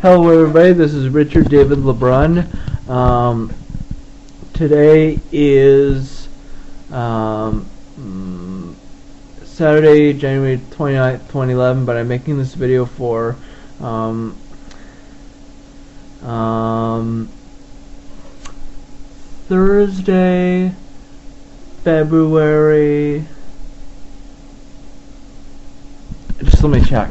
Hello everybody, this is Richard David LeBrun. Today is Saturday, January 29th, 2011, but I'm making this video for Thursday, February... Just let me check.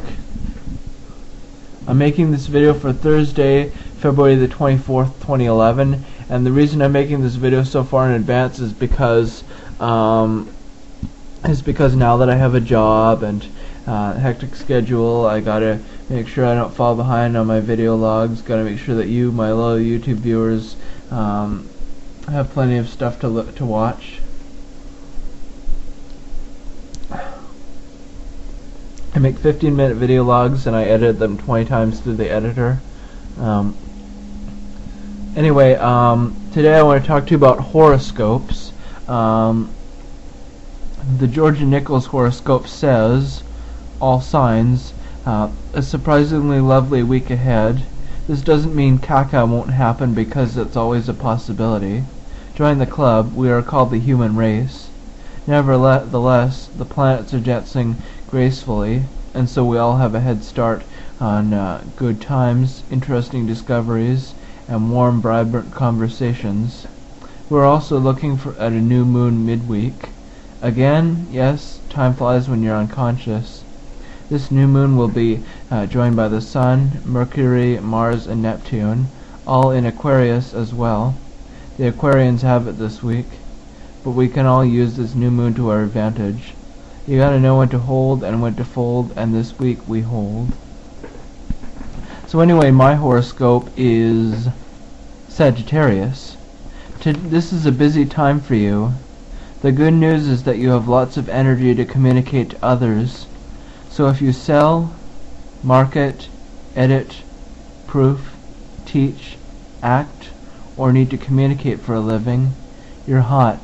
I'm making this video for Thursday, February the 24th, 2011, and the reason I'm making this video so far in advance is because now that I have a job and hectic schedule, I gotta make sure I don't fall behind on my video logs. Gotta make sure that you, my loyal YouTube viewers, have plenty of stuff to watch. I make 15-minute video logs and I edit them 20 times through the editor. Anyway, today I want to talk to you about horoscopes. The Georgia Nichols horoscope says, all signs, a surprisingly lovely week ahead. This doesn't mean caca won't happen because it's always a possibility. Join the club. We are called the human race. Nevertheless, the planets are dancing gracefully, and so we all have a head start on good times, interesting discoveries, and warm, vibrant conversations. We're also looking at a new moon midweek. Again, yes, time flies when you're unconscious. This new moon will be joined by the Sun, Mercury, Mars, and Neptune, all in Aquarius as well. The Aquarians have it this week, but we can all use this new moon to our advantage. You gotta know when to hold and when to fold, and this week we hold. So anyway, my horoscope is Sagittarius. This is a busy time for you. The good news is that you have lots of energy to communicate to others. So if you sell, market, edit, proof, teach, act, or need to communicate for a living, you're hot.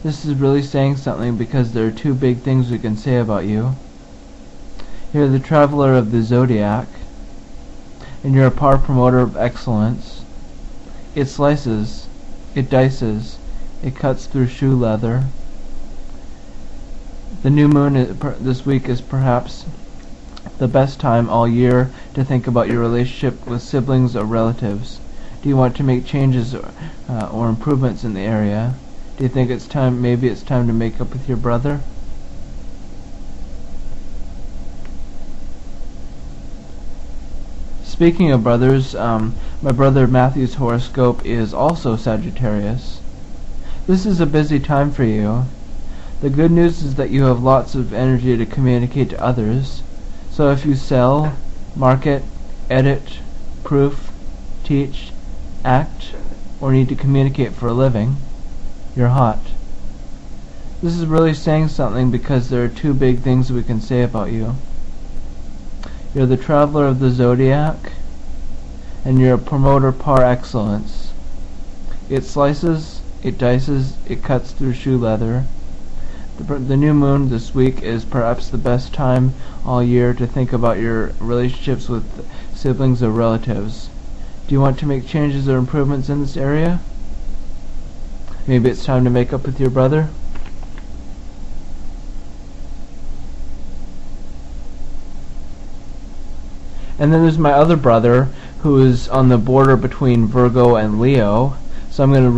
This is really saying something because there are two big things we can say about you. You're the traveler of the zodiac, and you're a power promoter of excellence. It slices, it dices, it cuts through shoe leather. The new moon this week is perhaps the best time all year to think about your relationship with siblings or relatives. Do you want to make changes or improvements in the area? Do you think maybe it's time to make up with your brother? Speaking of brothers, my brother Matthew's horoscope is also Sagittarius. This is a busy time for you. The good news is that you have lots of energy to communicate to others. So if you sell, market, edit, proof, teach, act, or need to communicate for a living, you're hot. This is really saying something because there are two big things we can say about you. You're the traveler of the zodiac, and you're a promoter par excellence. It slices, it dices, it cuts through shoe leather. The new moon this week is perhaps the best time all year to think about your relationships with siblings or relatives. Do you want to make changes or improvements in this area? Maybe it's time to make up with your brother? And then there's my other brother, who is on the border between Virgo and Leo. So I'm going to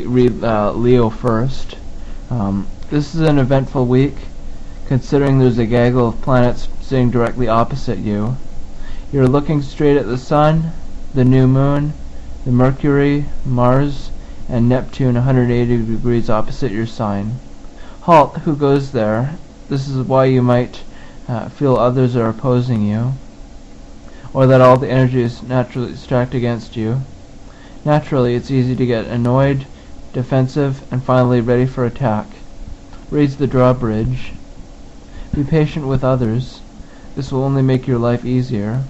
read Leo first. This is an eventful week, considering there's a gaggle of planets sitting directly opposite you. You're looking straight at the Sun, the new moon, the Mercury, Mars, and Neptune 180 degrees opposite your sign. Halt, who goes there? This is why you might feel others are opposing you, or that all the energy is naturally stacked against you. Naturally, it's easy to get annoyed, defensive, and finally ready for attack. Raise the drawbridge. Be patient with others. This will only make your life easier.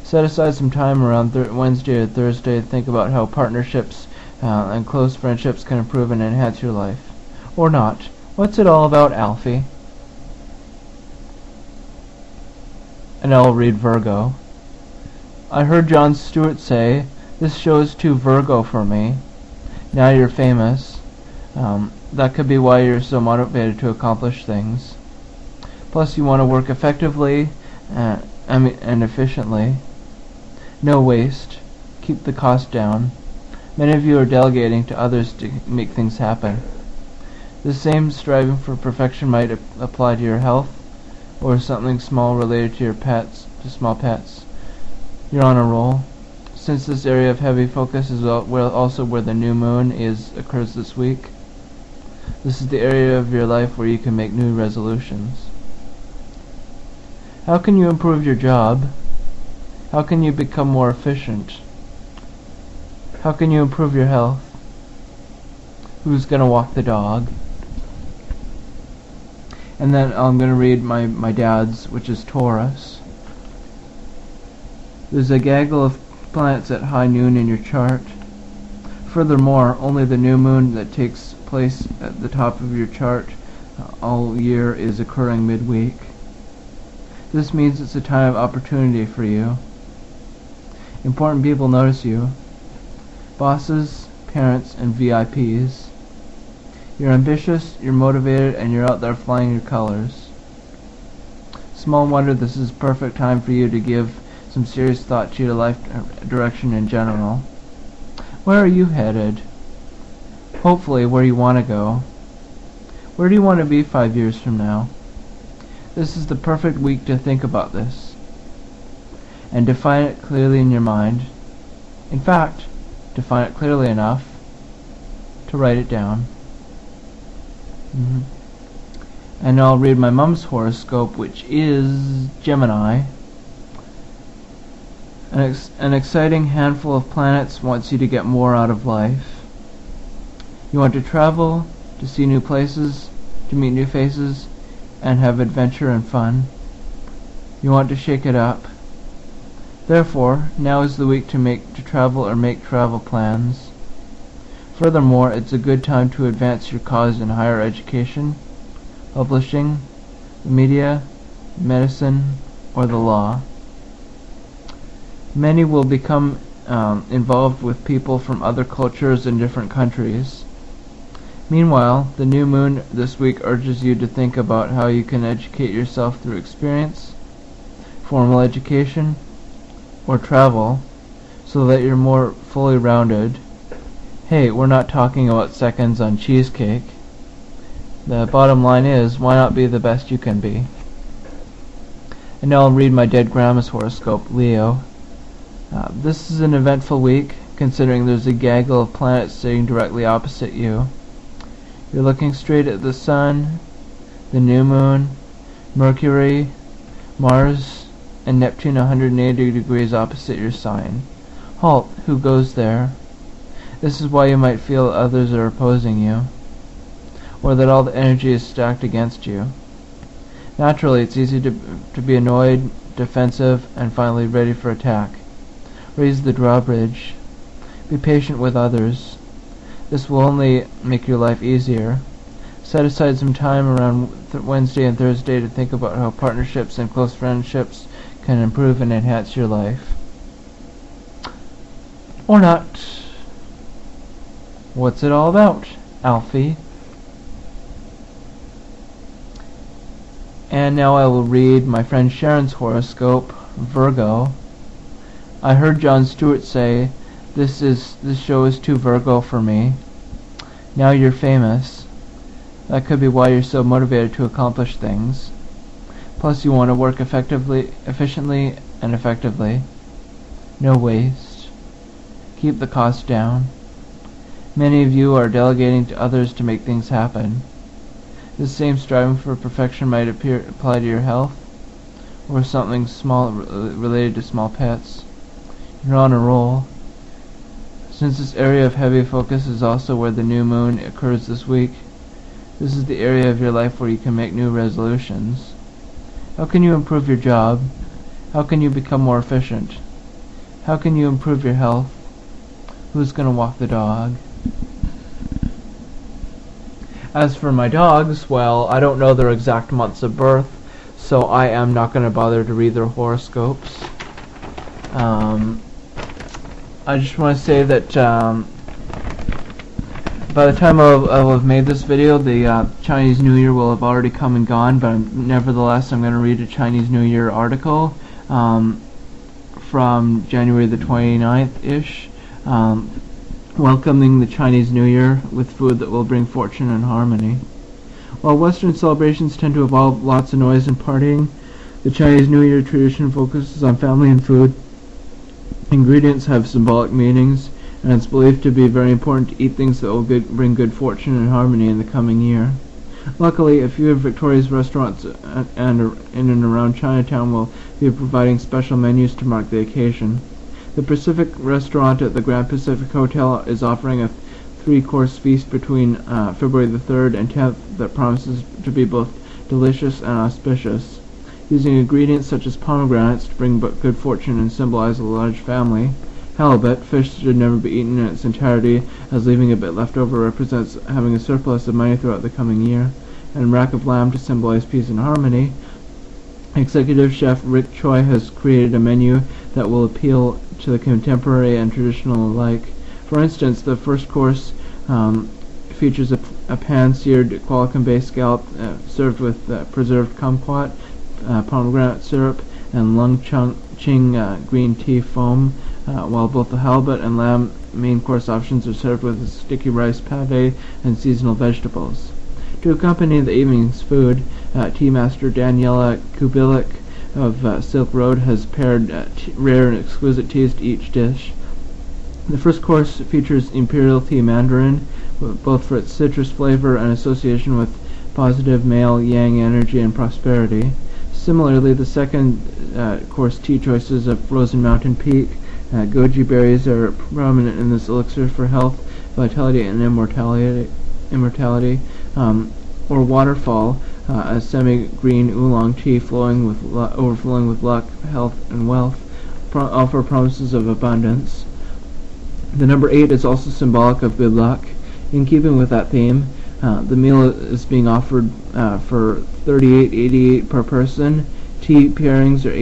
Set aside some time around Wednesday or Thursday to think about how partnerships and close friendships can improve and enhance your life. Or not. What's it all about, Alfie? And I'll read Virgo. I heard Jon Stewart say, "This show is too Virgo for me." Now you're famous. That could be why you're so motivated to accomplish things. Plus, you want to work effectively and efficiently. No waste. Keep the cost down. Many of you are delegating to others to make things happen. The same striving for perfection might apply to your health, or something small related to your pets, to small pets. You're on a roll. Since this area of heavy focus is also where the new moon occurs this week, this is the area of your life where you can make new resolutions. How can you improve your job? How can you become more efficient? How can you improve your health? Who's going to walk the dog? And then I'm going to read my dad's, which is Taurus. There's a gaggle of planets at high noon in your chart. Furthermore, only the new moon that takes place at the top of your chart all year is occurring midweek. This means it's a time of opportunity for you. Important people notice you. Bosses, parents, and VIPs. You're ambitious, you're motivated, and you're out there flying your colors. Small wonder this is a perfect time for you to give some serious thought to your life direction in general. Where are you headed? Hopefully where you want to go. Where do you want to be 5 years from now? This is the perfect week to think about this and define it clearly in your mind. In fact, define it clearly enough to write it down. And I'll read my mom's horoscope, which is Gemini. An exciting handful of planets wants you to get more out of life. You want to travel, to see new places, to meet new faces, and have adventure and fun. You want to shake it up. Therefore, now is the week to travel or make travel plans. Furthermore, it's a good time to advance your cause in higher education, publishing, the media, medicine, or the law. Many will become involved with people from other cultures and different countries. Meanwhile, the new moon this week urges you to think about how you can educate yourself through experience, formal education, or travel, so that you're more fully rounded. Hey, we're not talking about seconds on cheesecake. The bottom line is, why not be the best you can be? And now I'll read my dead grandma's horoscope, Leo. This is an eventful week, considering there's a gaggle of planets sitting directly opposite you. You're looking straight at the Sun, the new moon, Mercury, Mars, and Neptune 180 degrees opposite your sign. Halt, who goes there? This is why you might feel others are opposing you, or that all the energy is stacked against you. Naturally, it's easy to be annoyed, defensive, and finally ready for attack. Raise the drawbridge. Be patient with others. This will only make your life easier. Set aside some time around Wednesday and Thursday to think about how partnerships and close friendships can improve and enhance your life. Or not. What's it all about, Alfie? And now I will read my friend Sharon's horoscope, Virgo. I heard Jon Stewart say, this show is too Virgo for me. Now you're famous. That could be why you're so motivated to accomplish things. Plus you want to work efficiently and effectively. No waste. Keep the cost down. Many of you are delegating to others to make things happen. This same striving for perfection might apply to your health, or something small related to small pets. You're on a roll. Since this area of heavy focus is also where the new moon occurs this week, this is the area of your life where you can make new resolutions. How can you improve your job? How can you become more efficient? How can you improve your health? Who's going to walk the dog? As for my dogs, well, I don't know their exact months of birth, so I am not going to bother to read their horoscopes. I just want to say that by the time I'll have made this video, the Chinese New Year will have already come and gone, but nevertheless I'm going to read a Chinese New Year article from January the 29th-ish, welcoming the Chinese New Year with food that will bring fortune and harmony. While Western celebrations tend to involve lots of noise and partying, the Chinese New Year tradition focuses on family and food. Ingredients have symbolic meanings, and it's believed to be very important to eat things that will bring good fortune and harmony in the coming year. Luckily, a few of Victoria's restaurants in and around Chinatown will be providing special menus to mark the occasion. The Pacific Restaurant at the Grand Pacific Hotel is offering a 3-course feast between February the 3rd and 10th that promises to be both delicious and auspicious. Using ingredients such as pomegranates to bring good fortune and symbolize a large family. Halibut, fish should never be eaten in its entirety, as leaving a bit left over represents having a surplus of money throughout the coming year, and rack of lamb to symbolize peace and harmony. Executive Chef Rick Choi has created a menu that will appeal to the contemporary and traditional alike. For instance, the first course features a pan-seared Qualicum-based scallop served with preserved kumquat, pomegranate syrup, and lung ching green tea foam, while both the halibut and lamb main course options are served with sticky rice pate and seasonal vegetables. To accompany the evening's food, tea master Daniela Kubilik of Silk Road has paired rare and exquisite teas to each dish. The first course features Imperial Tea Mandarin, both for its citrus flavor and association with positive male yang energy and prosperity. Similarly, the second course tea choices of Frozen Mountain Peak, goji berries are prominent in this elixir for health, vitality, and immortality, or Waterfall, a semi-green oolong tea overflowing with luck, health, and wealth, offer promises of abundance. The number 8 is also symbolic of good luck. In keeping with that theme, the meal is being offered for $38.88 per person. Tea pairings are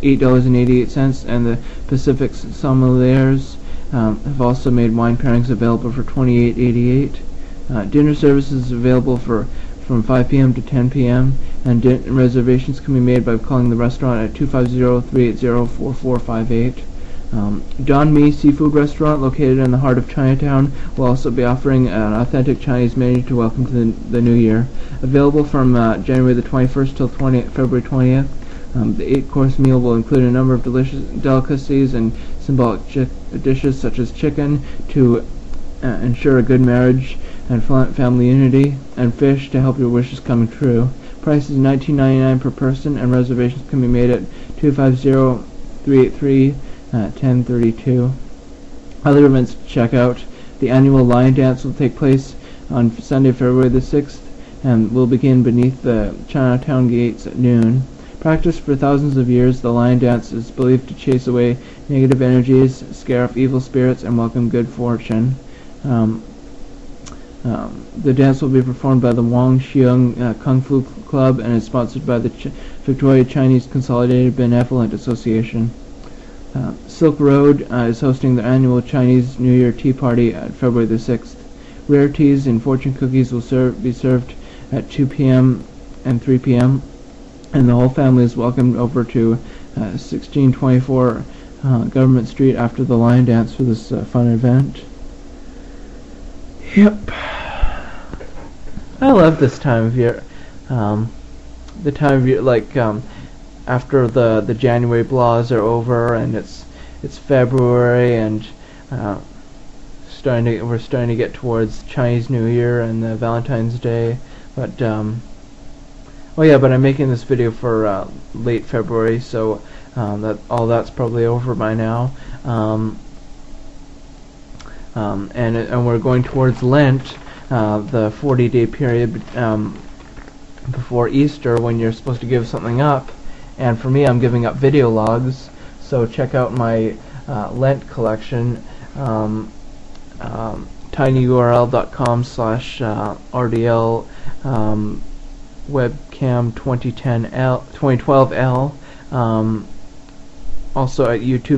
$8.88, and the Pacific sommeliers have also made wine pairings available for $28.88. Dinner services is available from 5 p.m. to 10 p.m., and reservations can be made by calling the restaurant at 250-380-4458. Don Mi Seafood Restaurant, located in the heart of Chinatown, will also be offering an authentic Chinese menu to welcome to the new year. Available from January the 21st till February 20th, the 8-course meal will include a number of delicious delicacies and symbolic dishes such as chicken to ensure a good marriage and family unity, and fish to help your wishes come true. Price is $19.99 per person, and reservations can be made at 250-383-1032. Other events to check out: the annual Lion Dance will take place on Sunday, February the 6th, and will begin beneath the Chinatown gates at noon. Practiced for thousands of years, the Lion Dance is believed to chase away negative energies, scare off evil spirits, and welcome good fortune. The dance will be performed by the Wang Xiong Kung Fu Club and is sponsored by the Victoria Chinese Consolidated Benevolent Association. Silk Road is hosting their annual Chinese New Year Tea Party at February the 6th. Rare teas and fortune cookies will be served at 2 p.m. and 3 p.m., and the whole family is welcomed over to 1624 Government Street after the Lion Dance for this fun event. Yep. I love this time of year. The time of year, like, after the January blahs are over and it's February and we're starting to get towards Chinese New Year and Valentine's Day, but I'm making this video for late February, so that's probably over by now. And we're going towards Lent, the 40-day period before Easter, when you're supposed to give something up. And for me, I'm giving up video logs, so check out my Lent collection, tinyurl.com/rdl webcam 2012L. also at YouTube.